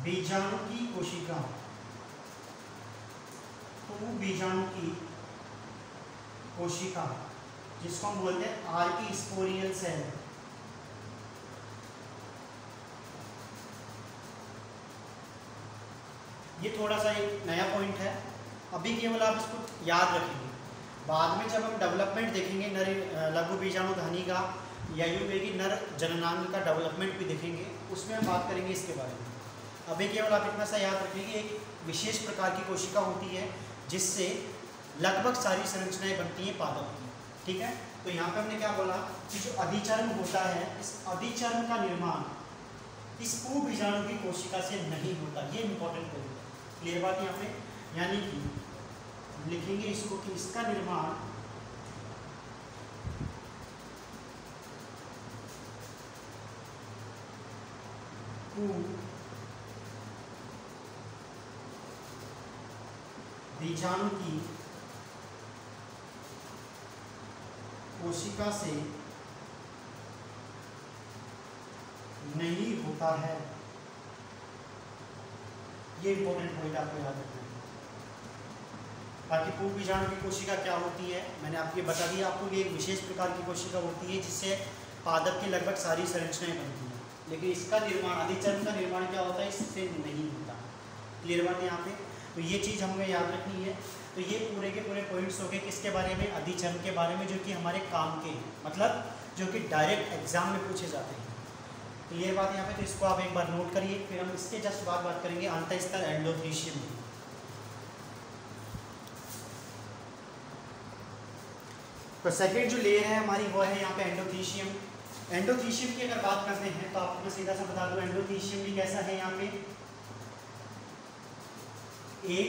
बीजाणु की कोशिका, बीजाणु की कोशिका जिसको हम बोलते हैं आर्किस्पोरियल सेल। ये थोड़ा सा एक नया पॉइंट है, अभी केवल आप इसको याद रखेंगे, बाद में जब हम डेवलपमेंट देखेंगे नर लघु बीजाणु धनी का या यूं कहें कि नर जननांग का डेवलपमेंट भी देखेंगे, उसमें हम बात करेंगे इसके बारे में। अभी केवल आप इतना सा याद रखेंगे, एक विशेष प्रकार की कोशिका होती है जिससे लगभग सारी संरचनाएं बनती हैं पादप की, ठीक है। तो यहाँ पे हमने क्या बोला कि जो अधिचर्म होता है, इस अधिचर्म का निर्माण इस पूर्ण बीजाणु की कोशिका से नहीं होता, ये इंपॉर्टेंट पॉइंट है। क्लियर बात यहाँ पे, यानी कि लिखेंगे इसको कि इसका निर्माण बीजाणु की कोशिका से नहीं होता है। ये इंपॉर्टेंट पॉइंट आपको याद रखना है। बाकी पूर्ण बीजाणु की कोशिका क्या होती है मैंने आपको ये बता दिया, आपको ये एक विशेष प्रकार की कोशिका होती है जिससे पादप की लगभग सारी संरचनाएं बनती हैं, लेकिन इसका निर्माण अधिचर्म का निर्माण क्या होता है, इससे नहीं होता। क्लियर बात है यहाँ पे, तो ये चीज़ हमें याद रखनी है। तो ये पूरे के पूरे पॉइंट्स हो गए किसके बारे में, अधिचर्म के बारे में, जो कि हमारे काम के हैं, मतलब जो कि डायरेक्ट एग्जाम में पूछे जाते हैं। क्लियर बात यहाँ पे, तो इसको आप एक बार नोट करिए, फिर हम इसके जस्ट बात करेंगे अंतःस्थल एंडोथीशियम की। तो सेकेंड जो लेयर है हमारी वो है यहाँ पे एंडोथीशियम। एंडोथीशियम की अगर बात करते हैं तो आपको मैं सीधा सा बता दूं, एंडोथीशियम भी कैसा है, यहाँ पे एक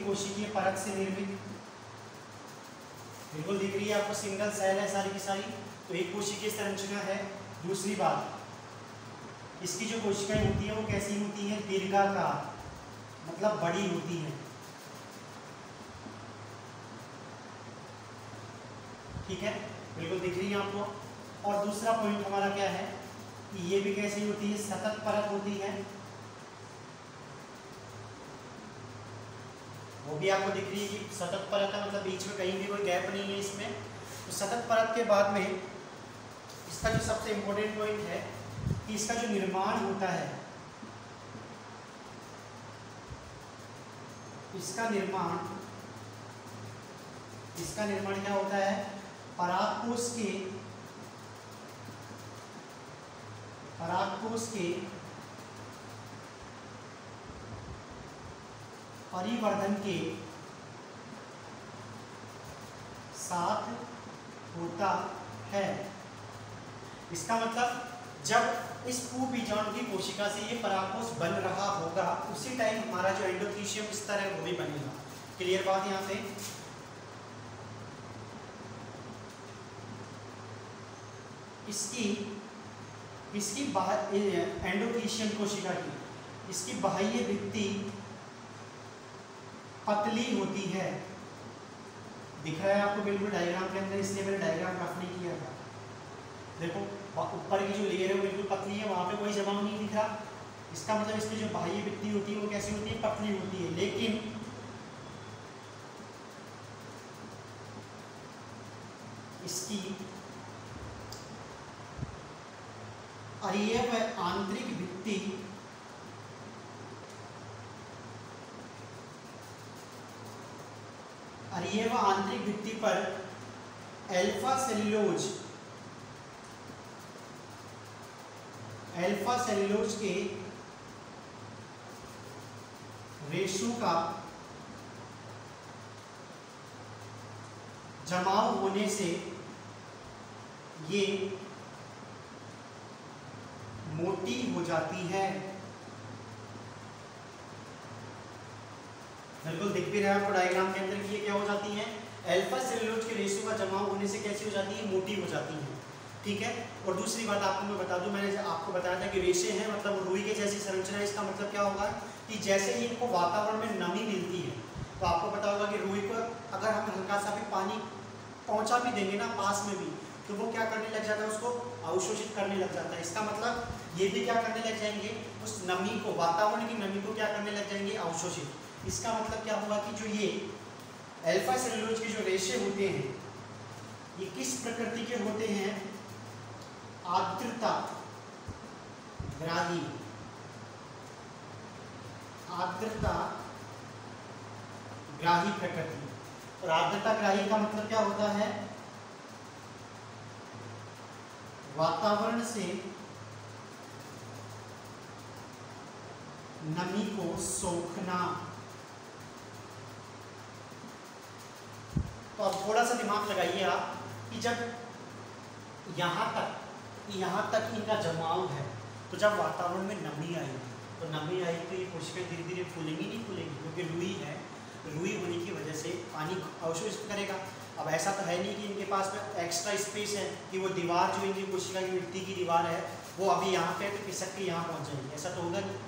कोशिकीय परत से निर्मित, बिल्कुल दिख रही है आपको, सिंगल सेल है सारी की सारी, तो एक कोशिकीय संरचना है। दूसरी बात, इसकी जो कोशिकाएं होती है वो कैसी होती है, दीर्घाकार, मतलब बड़ी होती है, ठीक है, बिल्कुल दिख रही है आपको। और दूसरा पॉइंट हमारा क्या है कि ये भी कैसी होती है, सतत परत होती है, वो भी आपको दिख रही है कि सतत परत है, मतलब बीच में कहीं भी कोई गैप नहीं है इसमें। तो सतत परत के बाद में इसका जो सबसे इम्पोर्टेंट पॉइंट है कि इसका जो निर्माण होता है, इसका निर्माण क्या होता है, परागकोश के परिवर्धन के साथ होता है। इसका मतलब जब इस पूर्ण बीजाणु की कोशिका से ये परागकोश बन रहा होगा, उसी टाइम हमारा जो एंडोथीशियम स्तर है वो भी बनेगा। क्लियर बात यहाँ पे, इसकी एंडोथीशियम कोशिका की इसकी बाह्य भित्ति पतली होती है, दिख रहा है आपको बिल्कुल डायग्राम के अंदर, इसलिए मैंने डायग्राम रफ नहीं किया था। देखो ऊपर की जो लेयर है वो बिल्कुल पतली है, वहां पे कोई जमाव नहीं दिख रहा, इसका मतलब इसकी जो बाह्य भित्ति होती है वो कैसी होती है, पतली होती है। लेकिन इसकी अवयव आंतरिक भित्ति पर अल्फा सेलुलोज के रेशों का जमाव होने से ये मोटी हो जाती है। बिल्कुल दिख भी रहा है आपको डायग्राम के अंदर कि ये क्या हो जाती है, अल्फा सेलुलोज के रेशों का जमाव होने से कैसी हो जाती है, मोटी हो जाती है, ठीक है। और दूसरी बात आपको मैं बता दूं, मैंने आपको बताया था कि रेशे हैं मतलब रुई के जैसी संरचना है। इसका मतलब क्या होगा कि जैसे ही इनको वातावरण में नमी मिलती है, तो आपको पता होगा कि रुई को अगर हम हल्का सा भी पानी पहुंचा भी देंगे ना पास में भी, तो वो क्या करने लग जाता है, उसको अवशोषित करने लग जाता है। इसका मतलब ये भी क्या करने लग जाएंगे, उस नमी को, वातावरण की नमी को क्या करने लग जाएंगे, अवशोषित। इसका मतलब क्या हुआ कि जो ये अल्फा सेलुलोज के जो रेशे होते हैं ये किस प्रकृति के होते हैं, आर्द्रता ग्राही, आर्द्रता ग्राही प्रकृति। और आर्द्रता ग्राही का मतलब क्या होता है, वातावरण से नमी को सोखना। तो अब थोड़ा सा दिमाग लगाइए आप कि जब यहाँ तक इनका जमाव है, तो जब वातावरण में नमी आएगी तो नमी आएगी तो ये कोशिकाएं धीरे धीरे फूलेंगी, नहीं फूलेंगी, क्योंकि रुई है, रुई होने की वजह से पानी अवशोषित करेगा। अब ऐसा तो है नहीं कि इनके पास में एक्स्ट्रा स्पेस है कि वो दीवार जो इनकी कोशिका की मिट्टी की दीवार है वो अभी यहाँ पे तो खिसक के यहाँ पहुँच जाएगी, ऐसा तो होगा नहीं।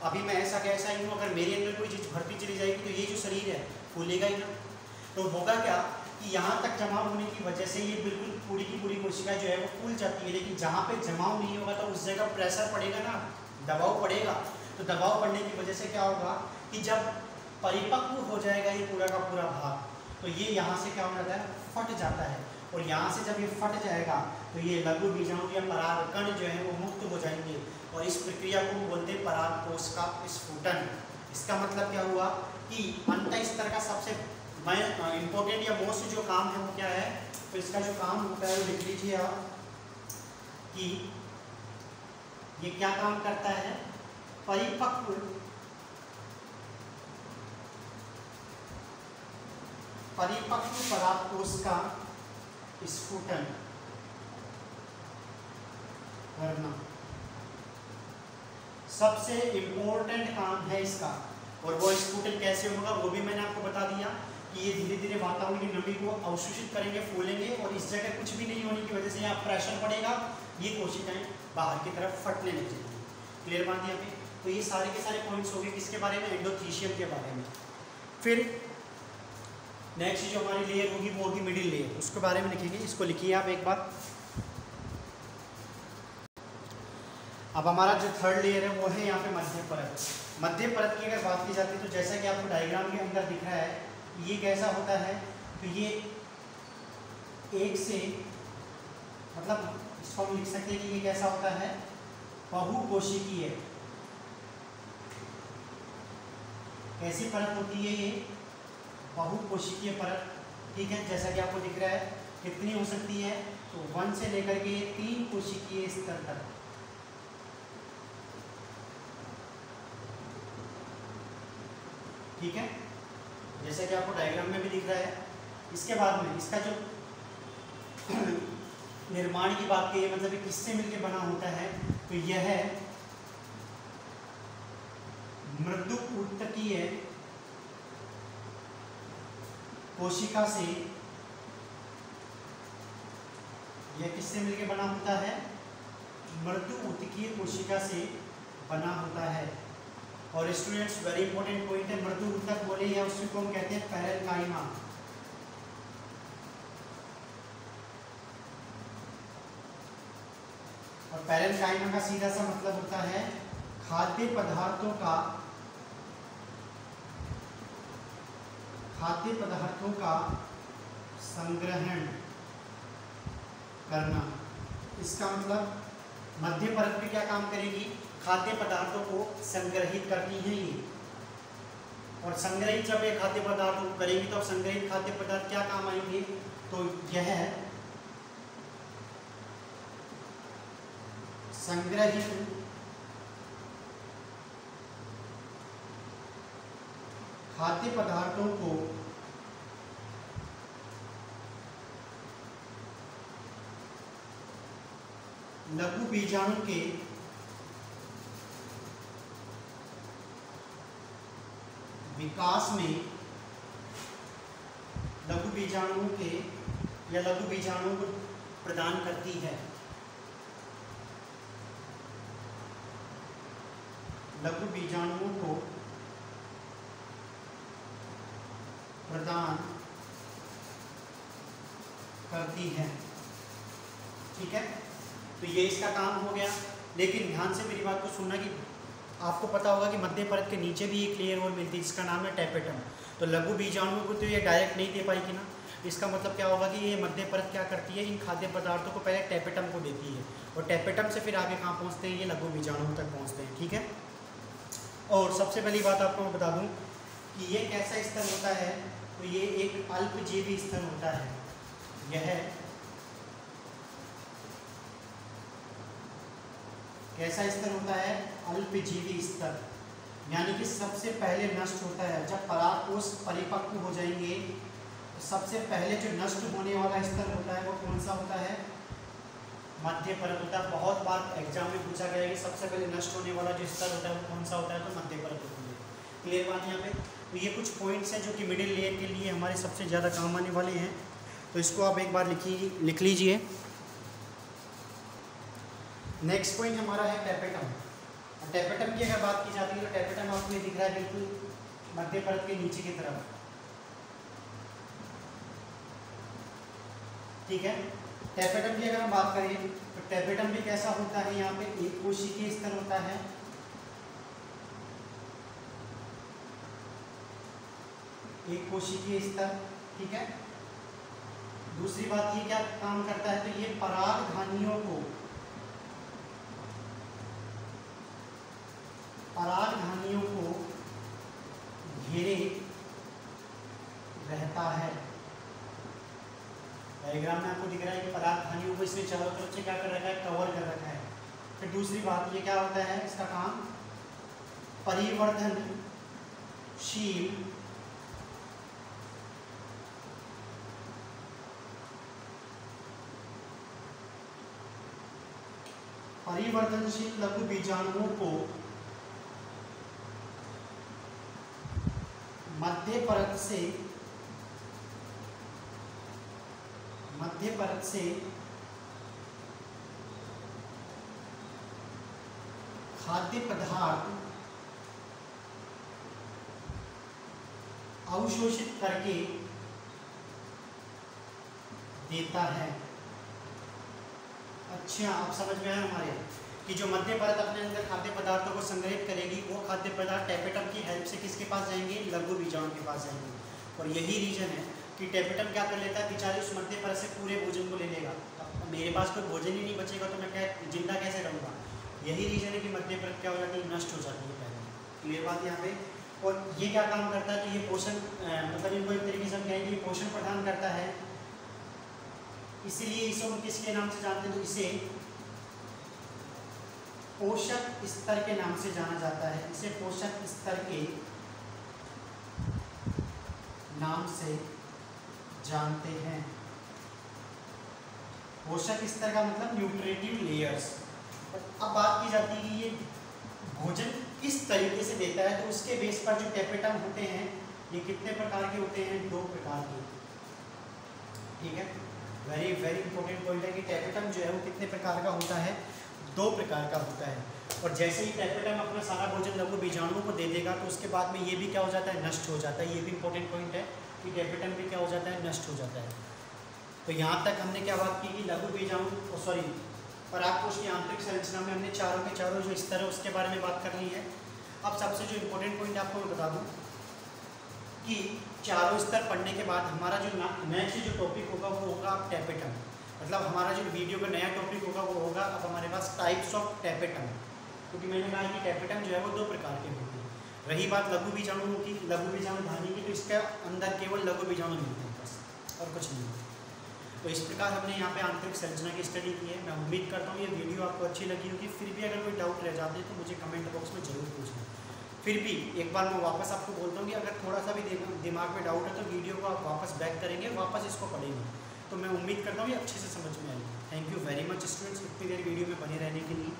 अभी मैं ऐसा कैसा ही हूँ, अगर मेरे अंदर कोई चीज़ भरती चली जाएगी तो ये जो शरीर है फूलेगा ही ना। तो होगा क्या कि यहाँ तक जमाव होने की वजह से ये बिल्कुल पूरी की पूरी कोशिका जो है वो फूल जाती है, लेकिन जहाँ पे जमाव नहीं होगा तो उस जगह प्रेशर पड़ेगा ना, दबाव पड़ेगा। तो दबाव पड़ने की वजह से क्या होगा कि जब परिपक्व हो जाएगा ये पूरा का पूरा भाग, तो ये यहाँ से क्या हो जाता है, फट जाता है। और यहाँ से जब ये फट जाएगा तो ये लघु बीजाणु या परागकण जो है वो मुक्त हो जाएंगे, और इस प्रक्रिया को बोलते हैं परागकोश का स्फुटन। इसका मतलब क्या हुआ कि अंत स्तर का सबसे इम्पोर्टेंट या मोस्ट जो काम है वो क्या है, तो इसका जो काम होता है वो लिख लीजिए आप कि ये क्या काम करता है, परिपक्व परागकोश का स्फुटन करना सबसे इम्पोर्टेंट काम है इसका। और वो स्फुटन कैसे होगा वो भी मैंने आपको बता दिया कि ये धीरे धीरे वातावरण की नमी को अवशोषित करेंगे, फूलेंगे, और इस जगह कुछ भी नहीं होने की वजह से यहाँ प्रेशर पड़ेगा, ये कोशिकाएं बाहर की तरफ फटने लग जाएंगी। क्लियर बात यहाँ पे? तो ये सारे के सारे पॉइंट्स हो गए किसके बारे में, एंडोथीशियम के बारे में। फिर नेक्स्ट जो हमारी लेयर होगी वो होगी मिडिल लेयर, उसके बारे में लिखेंगे। इसको लिखिए आप एक बार। अब हमारा जो थर्ड लेयर है वो है यहाँ पे मध्य परत। मध्य परत की अगर बात की जाती है तो जैसा कि आपको डायग्राम के अंदर दिख रहा है, ये कैसा होता है, तो ये एक से, मतलब इसको हम लिख सकते हैं कि ये कैसा होता है, बहुकोशिकीय। कैसी परत होती है ये, बहुकोशिकीय परत। ठीक है, जैसा कि आपको दिख रहा है कितनी हो सकती है, तो 1 से लेकर के 3 कोशिकीय स्तर तक। ठीक है, जैसा कि आपको डायग्राम में भी दिख रहा है। इसके बाद में इसका जो निर्माण की बात की है, मतलब ये किससे मिलकर बना होता है, तो यह है मृदु ऊतकीय कोशिका से। यह किससे मिलकर बना होता है, मृदु ऊतकीय कोशिका से बना होता है। और स्टूडेंट्स वेरी इंपॉर्टेंट पॉइंट है, मृदु ऊतक बोले या उसको हम कहते हैं पैरेन्काइमा। और पैरेन्काइमा का सीधा सा मतलब होता है खाद्य पदार्थों का संग्रहण करना। इसका मतलब मध्य परत पे क्या काम करेगी, खाद्य पदार्थों को संग्रहित करती है ये। और संग्रहित जब ये खाद्य पदार्थों को करेगी तो संग्रहित खाद्य पदार्थ क्या काम आएंगे, तो यह संग्रहित खाद्य पदार्थों को लघु बीजाणु के विकास में, लघु बीजाणुओं के या लघु बीजाणुओं को प्रदान करती है। लघु बीजाणुओं को प्रदान करती हैं। ठीक है, तो ये इसका काम हो गया। लेकिन ध्यान से मेरी बात को सुनना कि आपको पता होगा कि मध्य परत के नीचे भी एक लेयर और मिलती है जिसका नाम है टेपेटम। तो लघु बीजाणुओं को तो ये डायरेक्ट नहीं दे पाएगी ना, इसका मतलब क्या होगा कि ये मध्य परत क्या करती है, इन खाद्य पदार्थों को पहले टेपेटम को देती है और टेपेटम से फिर आगे कहाँ पहुँचते हैं, ये लघु बीजाणुओं तक पहुँचते हैं। ठीक है, और सबसे पहली बात आपको मैं बता दूँ कि ये कैसा स्तर होता है, तो ये एक अल्पजीवी स्तर होता है। यह कैसा स्तर होता है, अल्पजीवी स्तर, यानी कि सबसे पहले नष्ट होता है। जब परागकोश परिपक्व हो जाएंगे तो सबसे पहले जो नष्ट होने वाला स्तर होता है वो कौन सा होता है, मध्य परत होता है। बहुत बार एग्जाम में पूछा गया है कि सबसे पहले नष्ट होने वाला जो स्तर होता है वो कौन सा होता है, तो मध्य परत होती है। क्लियर बात यहाँ पे। तो ये कुछ पॉइंट्स हैं जो कि मिडिल लेयर के लिए हमारे सबसे ज़्यादा काम आने वाले हैं, तो इसको आप एक बार लिख लीजिए। नेक्स्ट पॉइंट हमारा है टेपेटम। टेपेटम की अगर बात की जाती है तो टेपेटम आपको ये दिख रहा है बिल्कुल मध्य परत के नीचे की तरफ। ठीक है, टेपेटम की अगर हम बात करें तो टेपेटम भी कैसा होता है, यहाँ पे एक कोशिकीय स्तर होता है। एक कोशिकीय स्तर। ठीक है, दूसरी बात ये क्या काम करता है, तो ये परागधानियों को घेरे रहता है। डायग्राम में आपको दिख रहा है कि परागधानियों को इसने चारों तरफ से क्या कर रखा है, कवर कर रखा है। फिर दूसरी बात ये क्या होता है, इसका काम परिवर्धनशील लघु बीजाणुओं को मध्य परत से खाद्य पदार्थ अवशोषित करके देता है। अच्छा, आप समझ में आया हमारे कि जो मध्य परत अपने अंदर खाद्य पदार्थों को संग्रहित करेगी, वो खाद्य पदार्थ टेपेटम की हेल्प से किसके पास जाएंगे, लघु बीजाणु के पास जाएंगे। और यही रीजन है कि टेपेटम क्या कर लेता है, बेचारे उस मध्य परत से पूरे भोजन को ले लेगा। अब मेरे पास कोई भोजन ही नहीं बचेगा तो मैं क्या जिंदा कैसे रहूँगा। यही रीजन है कि मध्य परत क्या हो जाती है, नष्ट हो जाती है पहले। क्लियर बात यहाँ पे। और ये क्या काम करता है, तो ये पोषण मतलब इनको एक तरीके से हम कहेंगे ये पोषण प्रदान करता है। इसीलिए इसे हम किसके नाम से जानते हैं, तो इसे पोषक स्तर के नाम से जाना जाता है। इसे पोषक स्तर के नाम से जानते हैं। पोषक स्तर का मतलब न्यूट्रिटिव लेयर्स। अब बात की जाती है कि ये भोजन किस तरीके से देता है, तो उसके बेस पर जो टेपेटम होते हैं ये कितने प्रकार के होते हैं, 2 प्रकार के। ठीक है, वेरी वेरी इंपॉर्टेंट पॉइंट है कि टेपेटम जो है वो कितने प्रकार का होता है, 2 प्रकार का होता है। और जैसे ही टेपेटम अपना सारा भोजन लघु बीजाणुओं को दे देगा तो उसके बाद में ये भी क्या हो जाता है, नष्ट हो जाता है। ये भी इंपॉर्टेंट पॉइंट है कि टेपेटम भी क्या हो जाता है, नष्ट हो जाता है। तो यहाँ तक हमने क्या बात की कि लघु बीजाणु परागकोश की आंतरिक संरचना में हमने चारों के चारों जो स्तर है उसके बारे में बात कर ली है। अब सबसे जो इम्पोर्टेंट पॉइंट आपको मैं बता दूँ कि चारों स्तर पढ़ने के बाद हमारा जो नेक्स्ट जो टॉपिक होगा वो होगा टेपेटम। मतलब हमारा जो वीडियो का नया टॉपिक होगा वो होगा अब हमारे पास टाइप्स ऑफ टेपेटम, क्योंकि मैंने कहा कि टेपेटम जो है वो 2 प्रकार के होते हैं। रही बात लघु बीजाणुओं की, लघु बीजाणु धानी की, तो इसके अंदर केवल लघु बीजाणु मिलते हैं बस, और कुछ नहीं। तो इस प्रकार हमने यहाँ पे आंतरिक संरचना की स्टडी की है। मैं उम्मीद करता हूँ ये वीडियो आपको अच्छी लगी होगी। फिर भी अगर कोई डाउट रह जाते हैं तो मुझे कमेंट बॉक्स में ज़रूर पूछना। फिर भी एक बार मैं वापस आपको बोलता हूँ कि अगर थोड़ा सा भी दिमाग में डाउट है तो वीडियो को आप वापस बैक करेंगे, वापस इसको पढ़ेंगे, तो मैं उम्मीद करता हूँ ये अच्छे से समझ में आएगी। Thank you very much students, इतनी देर वीडियो में बने रहने के लिए।